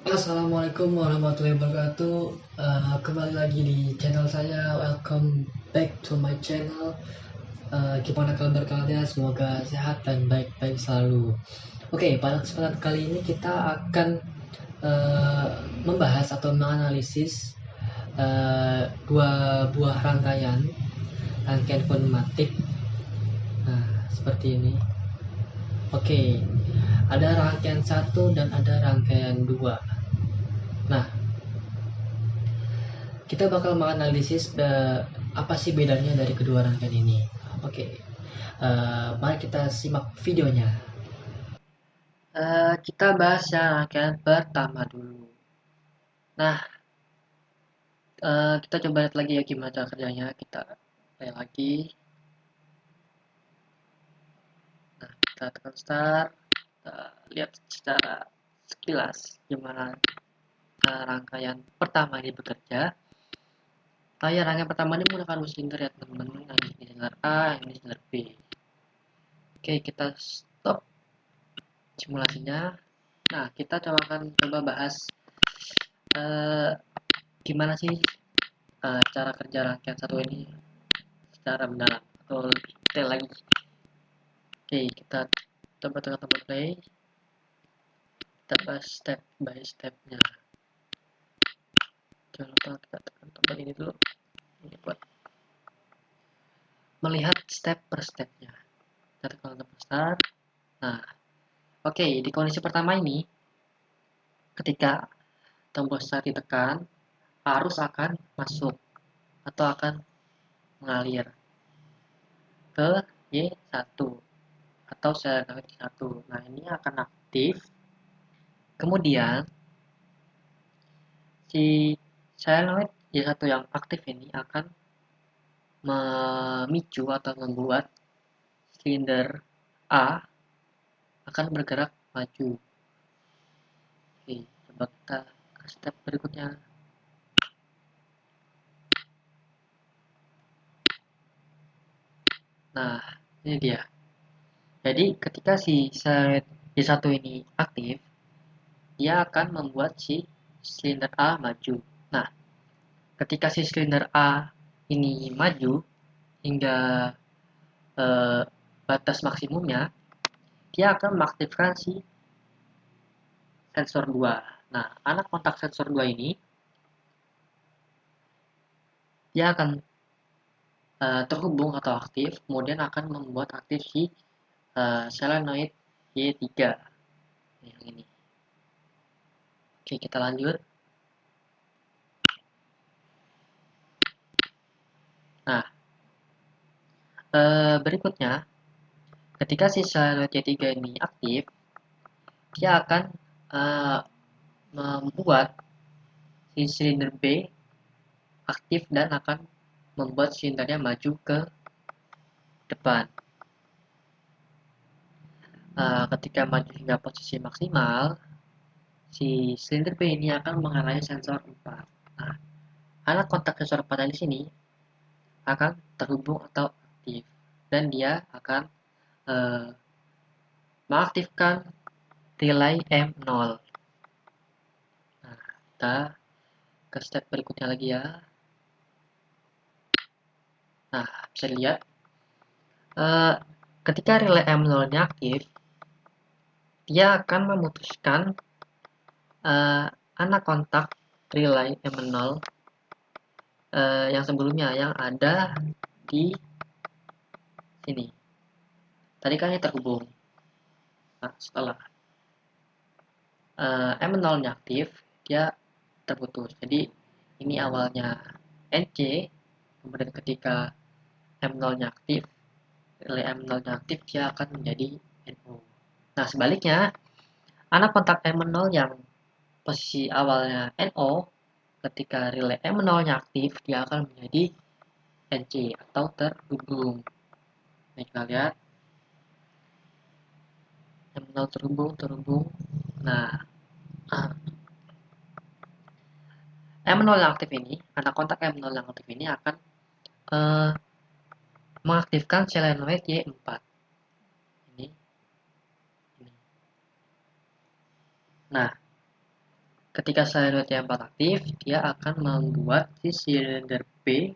Assalamualaikum warahmatullahi wabarakatuh. Kembali lagi di channel saya. Welcome back to my channel. Gimana kabar kalian? Semoga sehat dan baik-baik selalu. Oke, pada kesempatan kali ini kita akan membahas atau menganalisis dua buah rangkaian fonematik. Nah, seperti ini. Oke, ada rangkaian satu dan ada rangkaian dua. Nah, kita bakal menganalisis apa sih bedanya dari kedua rangkaian ini. Oke, mari kita simak videonya. Kita bahas yang rangkaian pertama dulu. Nah, kita coba lihat lagi ya gimana cara kerjanya. Kita play lagi. Nah, kita tekan start. Kita lihat secara sekilas gimana rangkaian pertama ini bekerja. Ya, rangkaian pertama ini menggunakan silinder ya teman-teman. Nah, ini silinder A, ini silinder B. Oke, kita stop simulasinya. Nah, kita coba bahas gimana sih cara kerja rangkaian satu ini secara mendalam atau lebih detail lagi. Oke, kita coba tekan tombol play. Kita bahas step by stepnya. Jangan lupa kita tekan tombol ini dulu. Ini buat melihat step per stepnya. Kita tekan tombol start. Nah, oke, di kondisi pertama ini, ketika tombol start ditekan, arus akan masuk atau akan mengalir ke Y1 atau solenoid 1. Nah, ini akan aktif. Kemudian si solenoid Y1 yang aktif ini akan memicu atau membuat silinder A akan bergerak maju. Oke, coba kita ke step berikutnya. Nah, ini dia. Jadi ketika si solenoid Y1 ini aktif, dia akan membuat si silinder A maju. Nah, ketika si silinder A ini maju hingga batas maksimumnya, dia akan mengaktifkan si sensor 2. Nah, anak kontak sensor 2 ini, dia akan terhubung atau aktif, kemudian akan membuat aktif si solenoid Y3. Yang ini. Oke, kita lanjut. Nah, berikutnya, ketika si solenoid Y3 ini aktif, dia akan membuat si silinder B aktif dan akan membuat silindernya maju ke depan. Ketika maju hingga posisi maksimal, si silinder B ini akan mengalami sensor 4. Nah, alat kontak sensor 4 di sini akan terhubung atau aktif dan dia akan mengaktifkan relay M0. Nah, kita ke step berikutnya lagi ya. Nah, bisa dilihat ketika relay M0-nya aktif, dia akan memutuskan anak kontak relay M0 yang sebelumnya yang ada di sini. Tadi kan ini terhubung. Nah, setelah M0-nya aktif, dia terputus. Jadi ini awalnya NC, kemudian ketika M0-nya aktif, relay M0-nya aktif, dia akan menjadi NO. Nah, sebaliknya, anak kontak M0 yang posisi awalnya NO, ketika relay M0-nya aktif, dia akan menjadi NC atau terhubung. Nah, kita lihat M0 terhubung. Nah, M0 yang aktif ini, anak kontak M0 yang aktif ini akan mengaktifkan solenoid Y4. Ini. Nah, ketika solenoid yang 4 aktif, dia akan membuat si silinder B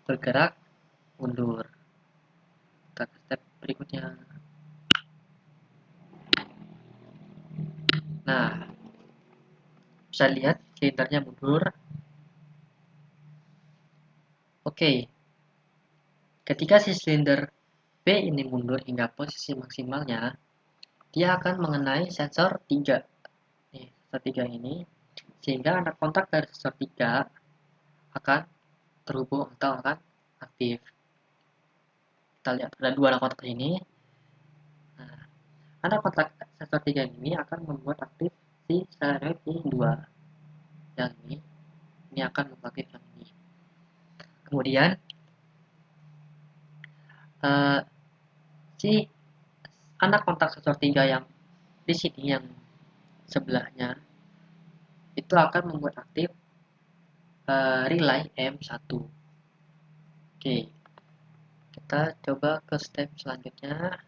bergerak mundur. Kita ke step berikutnya. Nah, bisa lihat silindernya mundur. Oke, ketika si silinder B ini mundur hingga posisi maksimalnya, dia akan mengenai sensor 3. Nih, sensor 3 ini, sehingga anak kontak dari sensor 3 akan terhubung atau akan aktif. Kita lihat ada dua anak kontak ini. Nah, anak kontak sensor 3 ini akan membuat aktif si solenoid I2. Yang ini akan membuat aktif yang ini. Kemudian si anak kontak sensor 3 yang di sini yang sebelahnya itu akan membuat aktif relay M1. Oke, kita coba ke step selanjutnya.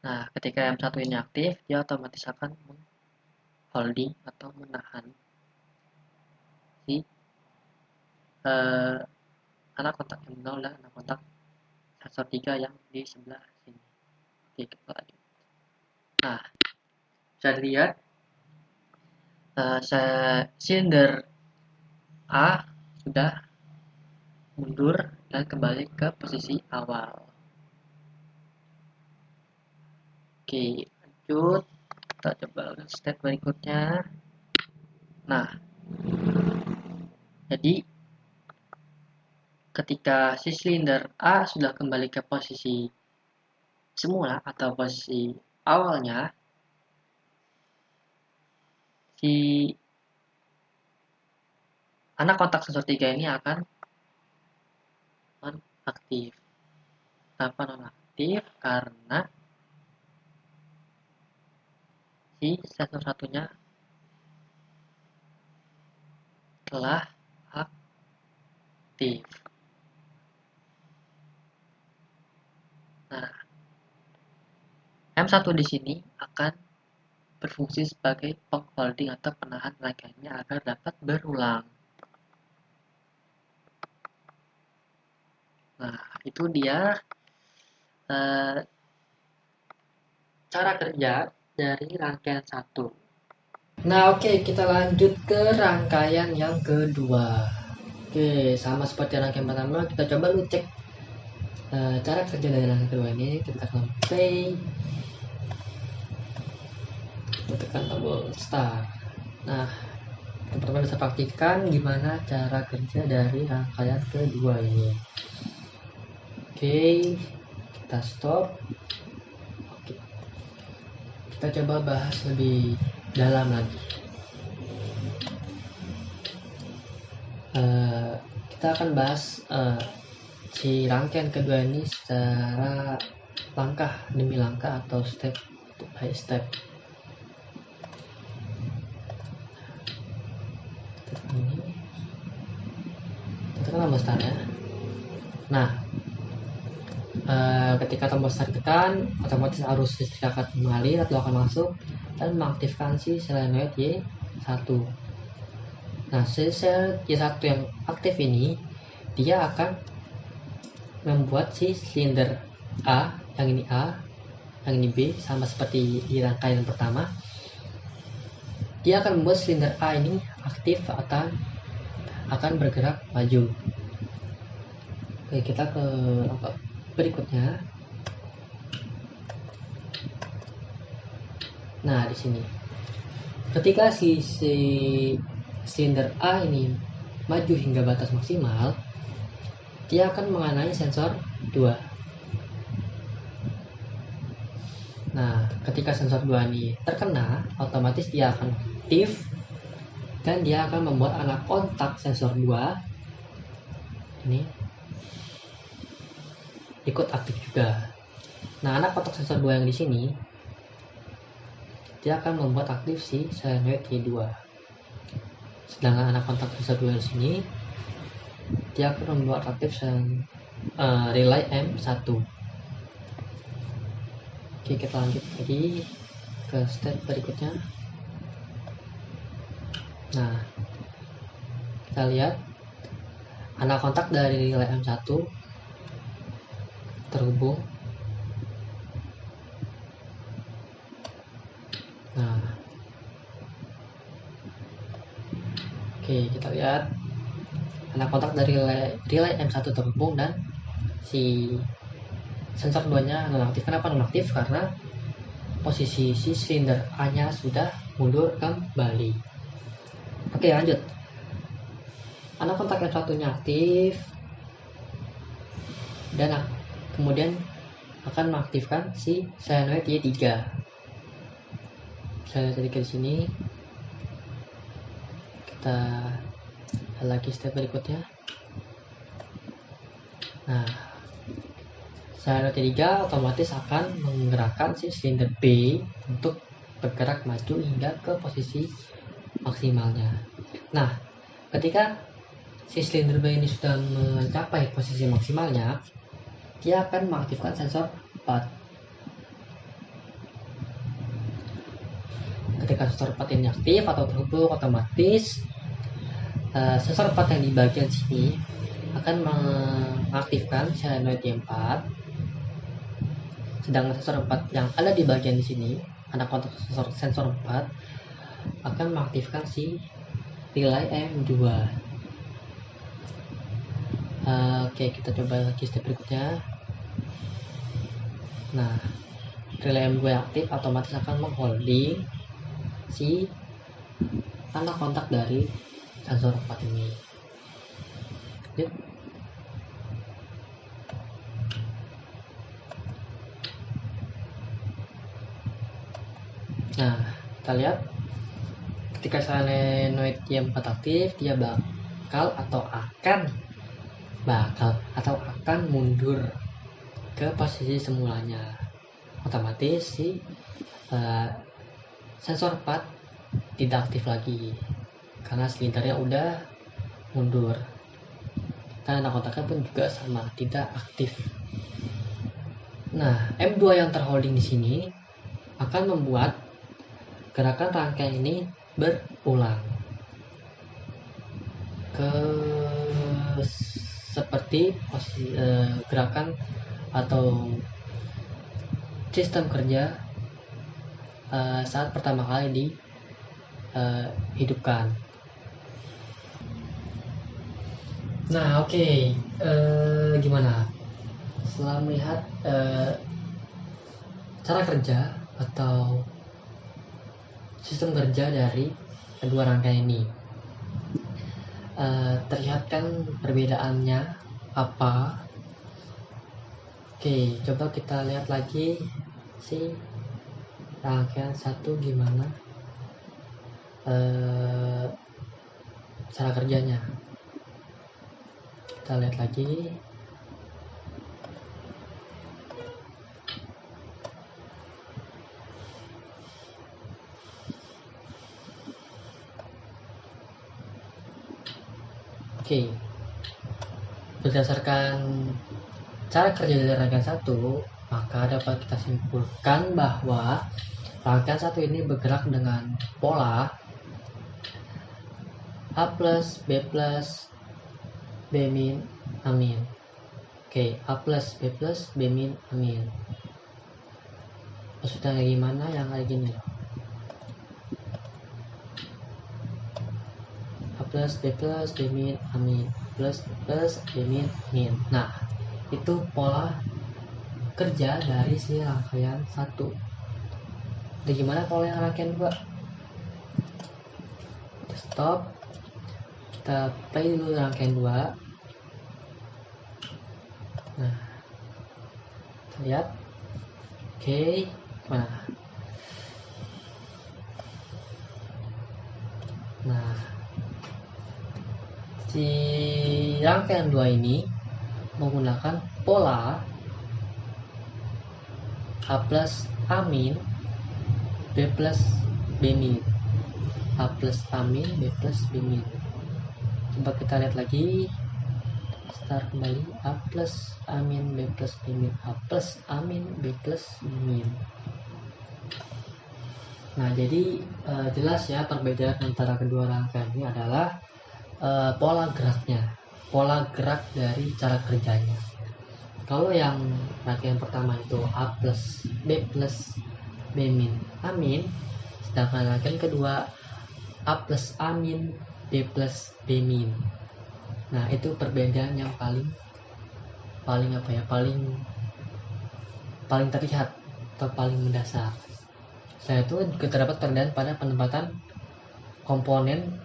Nah, ketika M1 ini aktif, dia otomatis akan holding atau menahan si anak kontak M0 dan anak kontak sensor 3 yang di sebelah sini. Oke, kita lanjut. Nah, bisa dilihat silinder A sudah mundur dan kembali ke posisi awal. Oke, lanjut. Kita coba step berikutnya. Nah, jadi ketika si silinder A sudah kembali ke posisi semula atau posisi awalnya, si anak kontak sensor 3 ini akan nonaktif. Kenapa nonaktif? Karena si sensor satunya telah aktif. Nah, M1 di sini akan berfungsi sebagai holding atau penahan rangkaiannya agar dapat berulang. Nah, itu dia cara kerja dari rangkaian satu. Nah, oke, kita lanjut ke rangkaian yang kedua. Oke, sama seperti rangkaian pertama, kita coba lu cek cara kerja dari rangkaian kedua ini. Kita tekan play, kita tekan tombol start. Nah, teman-teman bisa praktikkan gimana cara kerja dari rangkaian kedua ini. Oke, kita stop. Oke, kita coba bahas lebih dalam lagi. Kita akan bahas si rangkaian kedua ini secara langkah demi langkah atau step by step. Kita tekan tombol start ya. Nah, ketika tombol start tekan, otomatis arus listrik akan mengalir atau akan masuk dan mengaktifkan si solenoid Y1. Nah, sel Y1 yang aktif ini, dia akan membuat si silinder A, yang ini A, yang ini B, sama seperti di rangkaian pertama. Dia akan membuat silinder A ini aktif atau akan bergerak maju. Oke, kita ke berikutnya. Nah, di sini, ketika si silinder A ini maju hingga batas maksimal, dia akan mengenai sensor 2. Nah, ketika sensor 2 ini terkena, otomatis dia akan aktif dan dia akan membuat anak kontak sensor 2 ini ikut aktif juga. Nah, anak kontak sensor 2 yang di sini dia akan membuat aktif si solenoid Y2. Sedangkan anak kontak sensor 2 di sini dia akan membuat aktif relay M1. Oke, kita lanjut lagi ke step berikutnya. Nah, kita lihat anak kontak dari relay M1 terhubung. Nah, oke, kita lihat anak kontak dari relay M1 terhubung dan si sensor 2 nya nonaktif. Kenapa nonaktif? Karena posisi si silinder A nya sudah mundur kembali. Oke, lanjut. Anak kontak M1 nya aktif dan kemudian akan mengaktifkan si solenoid Y3. Solenoid Y3 di sini. Kita lihat lagi step berikutnya. Nah, solenoid Y3 otomatis akan menggerakkan si silinder B untuk bergerak maju hingga ke posisi maksimalnya. Nah, ketika si silinder B ini sudah mencapai posisi maksimalnya, dia akan mengaktifkan sensor 4. Ketika sensor 4 ini aktif atau terhubung, otomatis sensor 4 yang di bagian sini akan mengaktifkan solenoid Y4, sedangkan sensor 4 yang ada di bagian di sini, anak kontak sensor 4 akan mengaktifkan si relay M2. Oke, kita coba lagi step berikutnya. Nah, relay M2 aktif otomatis akan mengholding si anak kontak dari sensor 4 ini. Yuk. Nah, kita lihat ketika solenoid Y4 aktif, dia akan mundur ke posisi semulanya. Otomatis si sensor 4 tidak aktif lagi karena silindernya udah mundur. Dan anak kontaknya pun juga sama, tidak aktif. Nah, M2 yang terholding di sini akan membuat gerakan rangkaian ini berulang ke seperti gerakan atau sistem kerja saat pertama kali dihidupkan. Nah, oke, gimana? Setelah melihat cara kerja atau sistem kerja dari kedua rangkaian ini, terlihat kan perbedaannya apa? Oke, coba kita lihat lagi si rangkaian satu gimana cara kerjanya. Kita lihat lagi. Oke, berdasarkan cara kerja dari rangkaian satu, maka dapat kita simpulkan bahwa rangkaian satu ini bergerak dengan pola A plus, B plus, B min, A min. Oke, A plus, B plus, B min, A min. Maksudnya kayak gimana? Yang kayak gini loh. A plus, B plus, B min, A min. Plus, B min, A min. Nah, itu pola kerja dari si rangkaian satu. Jadi gimana pola yang rangkaian 2? Kita stop, kita play dulu rangkaian 2. Nah, kita lihat. Oke, mana? Nah, si rangkaian 2 ini menggunakan pola A plus A min, B plus B min. A plus A min, B plus B min. Coba kita lihat lagi start kembali. A plus A min B plus B min, A plus A min B plus B min. Nah, jadi jelas ya perbedaan antara kedua rangkaian ini adalah pola geraknya, pola gerak dari cara kerjanya. Kalau yang rangkaian pertama itu A plus B plus B min A min, sedangkan rangkaian kedua A plus A min B plus B min. Nah, itu perbedaan yang paling terlihat atau paling mendasar. Selain itu juga terdapat perbedaan pada penempatan komponen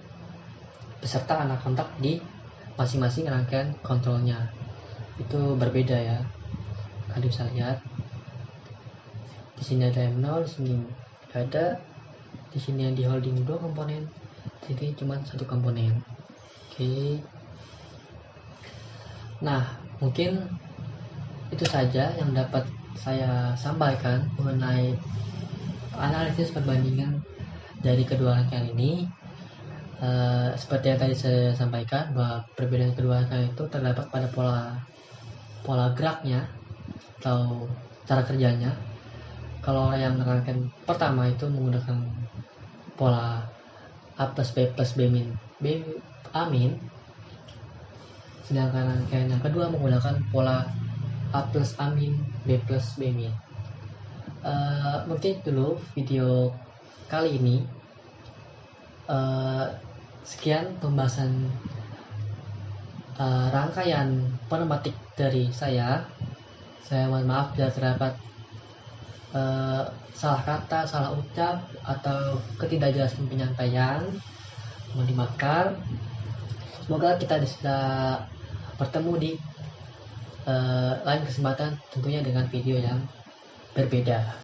beserta anak kontak di masing-masing rangkaian kontrolnya. Itu berbeda ya. Kalian bisa lihat. Di sini ada M0, di sini ada. Di sini yang di holding 2 komponen, di sini cuma 1 komponen. Oke. Nah, mungkin itu saja yang dapat saya sampaikan mengenai analisis perbandingan dari kedua rangkaian ini. Seperti yang tadi saya sampaikan, bahwa perbedaan kedua rangkaian itu terdapat pada pola geraknya atau cara kerjanya. Kalau yang rangkaian pertama itu menggunakan pola A plus B plus B min B A min, sedangkan rangkaian yang kedua menggunakan pola A plus A min B plus B min. Mungkin dulu video kali ini. Sekian pembahasan rangkaian pneumatik dari saya. Saya mohon maaf bila terdapat salah kata, salah ucap, atau ketidakjelasan penyampaian. Mohon dimaafkan. Semoga kita bisa bertemu di lain kesempatan, tentunya dengan video yang berbeda.